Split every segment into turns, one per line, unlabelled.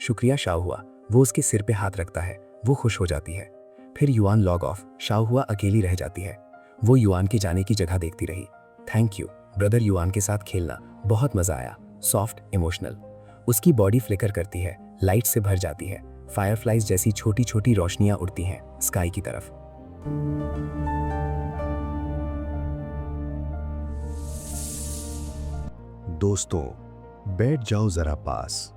शुक्रिया शाओहुआ। वो उसके सिर पे हाथ रखता है। वो खुश हो जाती है। फिर युआन लॉग ऑफ। शाओहुआ अकेली रह जाती है। वो युआन के जाने की जगह देखती रही। Thank you brother. युआन के साथ खेलना बहुत मजा आया। Soft, emotional. उसकी बॉडी फ्लिकर करती है, लाइट से भर जाती है। फायरफ्लाइज जैसी छोटी छोटी रोशनियां उड़ती हैं स्काई की तरफ।
दोस्तों, बैठ जाओ जरा पास।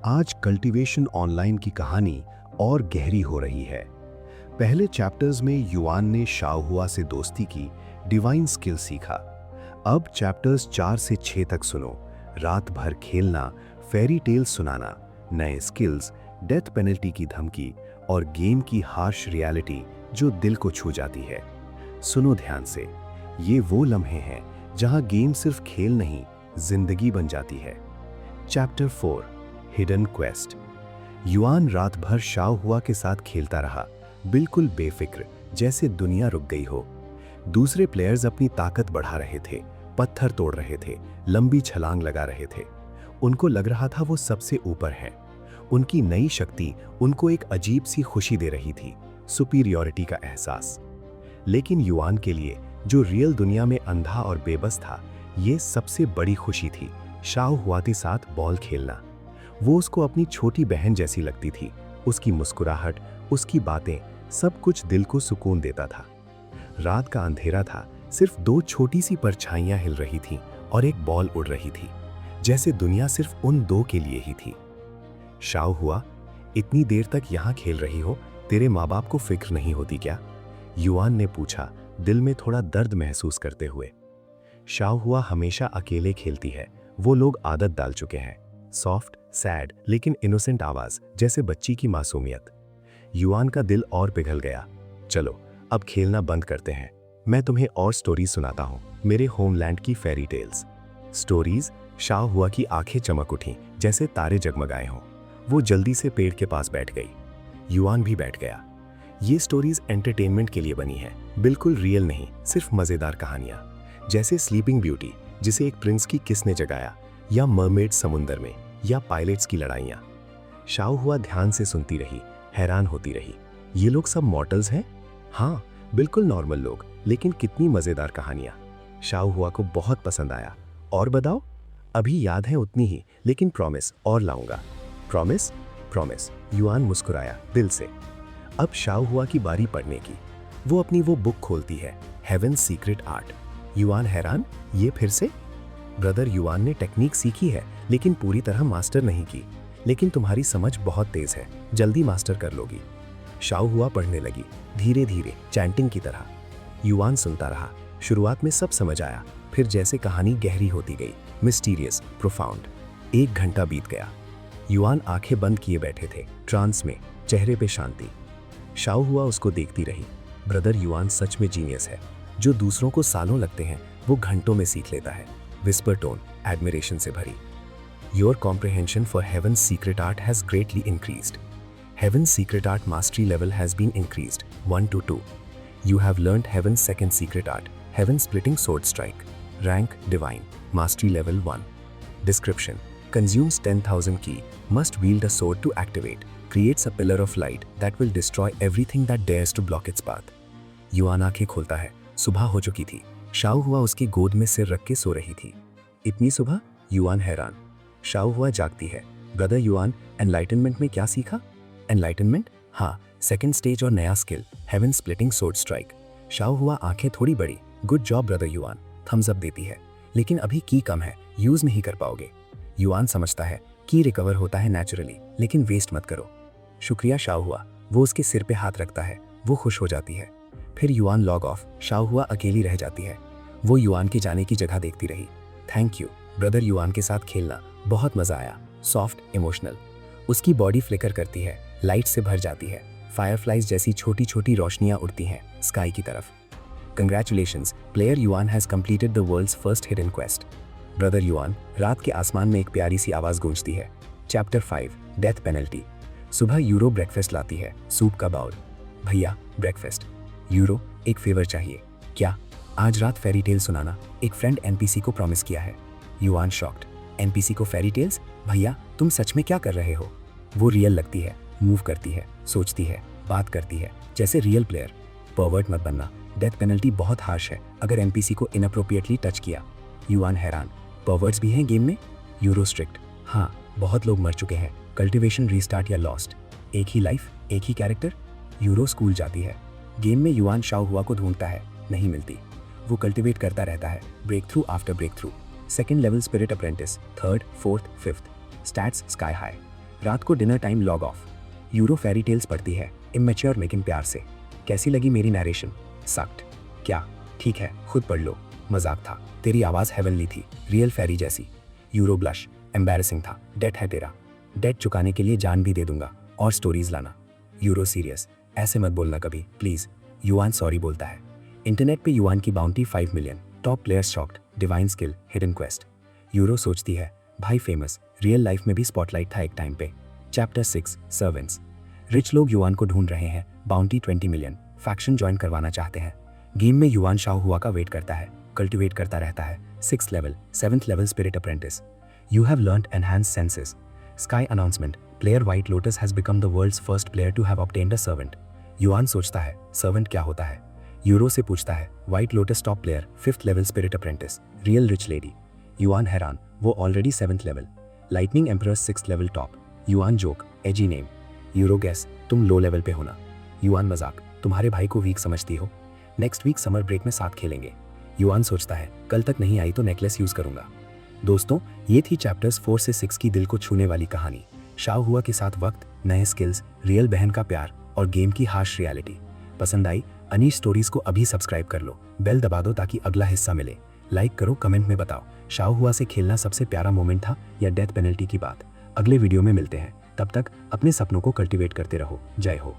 आज कल्टीवेशन ऑनलाइन की कहानी और गहरी हो रही है। पहले चैप्टर्स में युआन ने शाओहुआ से दोस्ती की, डिवाइन स्किल सीखा। अब चैप्टर्स 4 से 6 तक सुनो। रात भर खेलना, फेरी टेल सुनाना, नए स्किल्स, डेथ पेनल्टी की धमकी और गेम की हार्श रियलिटी जो दिल को छू जाती है। सुनो ध्यान से। ये वो लम्हे हैं जहां गेम सिर्फ खेल नहीं, जिंदगी बन जाती है। Chapter 4, hidden quest. युआन रात भर शाओहुआ के साथ खेलता रहा, बिल्कुल बेफिक्र, जैसे दुनिया रुक गई हो। दूसरे प्लेयर्स अपनी ताकत बढ़ा रहे थे, पत्थर तोड़ रहे थे, लंबी छलांग लगा रहे थे। उनको लग रहा था वो सबसे ऊपर हैं। उनकी नई शक्ति उनको एक अजीब सी खुशी दे रही थी, सुपीरियॉरिटी का एहसास। लेकिन युआन के लिए, जो रियल दुनिया में अंधा और बेबस था, ये सबसे बड़ी खुशी थी शाओहुआ के साथ बॉल खेलना। वो उसको अपनी छोटी बहन जैसी लगती थी। उसकी मुस्कुराहट, उसकी बातें, सब कुछ दिल को सुकून देता था। रात का अंधेरा था, सिर्फ 2 छोटी सी परछाइयां हिल रही थीं और एक बॉल उड़ रही थी, जैसे दुनिया सिर्फ उन 2 के लिए ही थी। शाओहुआ, इतनी देर तक यहाँ खेल रही हो, तेरे माँ बाप को फिक्र नहीं होती क्या? युआन ने पूछा, दिल में थोड़ा दर्द महसूस करते हुए। शाओहुआ हमेशा अकेले खेलती है, वो लोग आदत डाल चुके हैं। सॉफ्ट, सैड लेकिन इनोसेंट आवाज, जैसे बच्ची की मासूमियत। युआन का दिल और पिघल गया। चलो अब खेलना बंद करते हैं, मैं तुम्हें और स्टोरीज सुनाता हूँ, मेरे होमलैंड की फेरी टेल्स। स्टोरीज। शाओहुआ की आंखें चमक उठीं, जैसे तारे जगमगाए हों। वो जल्दी से पेड़ के पास बैठ गई। युआन भी बैठ गया। ये स्टोरीज एंटरटेनमेंट के लिए बनी है, बिल्कुल रियल नहीं, सिर्फ मजेदार कहानियां। जैसे स्लीपिंग ब्यूटी, जिसे एक प्रिंस की किस ने जगाया, या मरमेड समुंदर में, या पायलट्स की लड़ाइयां। शाओहुआ ध्यान से सुनती रही, हैरान होती रही। ये लोग सब मॉर्टल्स हैं? हाँ, बिल्कुल नॉर्मल लोग, लेकिन कितनी मजेदार कहानियां। शाओहुआ को बहुत पसंद आया। और बताओ? अभी याद है उतनी ही, लेकिन प्रॉमिस और लाऊंगा। प्रॉमिस? प्रॉमिस। युआन मुस्कुराया दिल से। अब शाओहुआ की बारी पढ़ने की। वो अपनी वो बुक खोलती है, हेवन्स सीक्रेट आर्ट। युआन हैरान, ये फिर से? ब्रदर, युआन ने टेक्निक सीखी है, लेकिन पूरी तरह मास्टर नहीं की। लेकिन तुम्हारी समझ बहुत तेज है, जल्दी मास्टर कर लोगी। शाओहुआ पढ़ने लगी, धीरे धीरे, चैंटिंग की तरह। युआन सुनता रहा। शुरुआत में सब समझ आया, फिर जैसे कहानी गहरी होती गई, मिस्टीरियस, प्रोफाउंड। 1 घंटा बीत गया। युआन आंखें बंद किए बैठे थे, ट्रांस में, चेहरे पे शांति। शाओहुआ उसको देखती रही। ब्रदर, युआन सच में जीनियस है। जो दूसरों को सालों लगते हैं, वो घंटों में सीख लेता है। विस्पर टोन, एडमिरेशन से भरी। Your comprehension for havens secret art has greatly increased. Heaven's secret art mastery level has been increased 1 to 2. You have learned Heaven's second secret art, Heaven Splitting Sword Strike. Rank Divine. Mastery level 1. Description. Consumes 10,000 ki. Must wield a sword to activate. Creates a pillar of light that will destroy everything that dares to block its path. Yuan आंखें खोलता है। सुबह हो चुकी थी। शाओहुआ उसकी गोद में सिर रख के सो रही थी। इतनी सुबह? युआन हैरान। शाओहुआ जागती है। ब्रदर युआन, एनलाइटनमेंट में क्या सीखा? एनलाइटनमेंट? हाँ, सेकंड स्टेज और नया skill, heaven splitting sword strike. Shaohua आंखें थोड़ी बड़ी। Good job brother Yuan, thumbs up देती है। लेकिन अभी की कम है, यूज नहीं कर पाओगे। युआन समझता है की रिकवर होता है नेचुरली, लेकिन वेस्ट मत करो। शुक्रिया शाओहुआ। वो उसके सिर पे हाथ रखता है। वो खुश हो जाती है। फिर युआन लॉग ऑफ। शाओहुआ अकेली रह जाती है। वो युआन के जाने की जगह देखती रही। Thank you brother. युआन के साथ खेलना बहुत मजा आया। Soft, emotional. उसकी बॉडी फ्लिकर करती है, लाइट से भर जाती है। फायरफ्लाइज जैसी छोटी छोटी रोशनियां उड़ती हैं स्काई की तरफ। Congratulations, player Yuan has completed the world's first hidden quest. Brother Yuan. रात के आसमान में एक प्यारी सी आवाज गूंजती है। Chapter 5, death penalty. सुबह यूरो ब्रेकफास्ट लाती है, सूप का बाउल। भैया, ब्रेकफास्ट। यूरो, एक फेवर चाहिए। क्या? आज रात फेरी टेल सुनाना, एक फ्रेंड एनपीसी को प्रॉमिस किया है। Yuan shocked. एनपीसी को फेरी टेल्स? भैया, तुम सच में क्या कर रहे हो?
वो रियल लगती है, मूव करती है, सोचती है, बात करती है, जैसे रियल प्लेयर। परवर्ट मत बनना, डेथ पेनल्टी बहुत हार्श है अगर एनपीसी को इनअप्रोप्रिएटली टच किया। युआन हैरान, परवर्ट्स भी हैं गेम में? यूरो स्ट्रिक्ट, हाँ बहुत लोग मर चुके हैं, कल्टिवेशन रीस्टार्ट या लॉस्ट। एक ही लाइफ, एक ही कैरेक्टर। यूरो स्कूल जाती है। गेम में युआन शाओहुआ को ढूंढता है, नहीं मिलती। वो कल्टिवेट करता रहता है, break through after break through. Second level spirit apprentice, third, fourth, fifth, stats sky high. रात को dinner time log off. Euro fairy tales पढ़ती है, इमेच्योर लेकिन प्यार से। कैसी लगी मेरी नरेशन? सक्ट। क्या? ठीक है, खुद पढ़ लो, मजाक था। तेरी आवाज़ हेवनली थी, रियल फेरी जैसी। यूरो ब्लश, एम्बैरेसिंग था, डेट है तेरा। डेट चुकाने के लिए जान भी दे दूंगा, और स्टोरीज लाना। यूरो सीरियस, ऐसे मत बोलना कभी प्लीज। युआन सॉरी बोलता है। इंटरनेट पे युआन की bounty 5 million, top players shocked, divine skill, hidden quest. Euro सोचती है, भाई फेमस, रियल लाइफ में भी स्पॉटलाइट था एक टाइम पे। Chapter 6, servants. रिच लोग युआन को ढूंढ रहे हैं, बाउंटी 20 मिलियन, फैक्शन ज्वाइन करवाना चाहते हैं। गेम में युआन शाओहुआ का वेट करता है, कल्टिवेट करता रहता है। 6th level, 7th level spirit apprentice. You have learned enhance senses. Sky announcement, player white lotus has become the world's first player to have obtained a servant. Yuan सोचता है, servant क्या होता है? यूरो से पूछता है, white lotus top player, 5th level spirit apprentice, real rich lady. Yuan हैरान, वो already 7th level. Lightning emperors 6th level top. Yuan joke, एजी नेम। यूरो गैस, तुम लो लेवल पे होना। युआन मजाक, तुम्हारे भाई को वीक समझती हो? नेक्स्ट वीक समर ब्रेक में साथ खेलेंगे। युआन सोचता है, कल तक नहीं आई तो नेकलेस यूज करूंगा। दोस्तों, ये थी चैप्टर्स 4 से 6 की दिल को छूने वाली कहानी। शाओहुआ के साथ वक्त, नए स्किल्स, रियल बहन का प्यार और गेम की हार्श रियलिटी। पसंद आई? अनीश स्टोरीज को अभी सब्सक्राइब कर लो, बेल दबा दो ताकि अगला हिस्सा मिले। लाइक करो, कमेंट में बताओ शाओहुआ से खेलना सबसे प्यारा मोमेंट था या डेथ पेनल्टी की बात। अगले वीडियो में मिलते हैं, तब तक अपने सपनों को कल्टिवेट करते रहो। जय हो।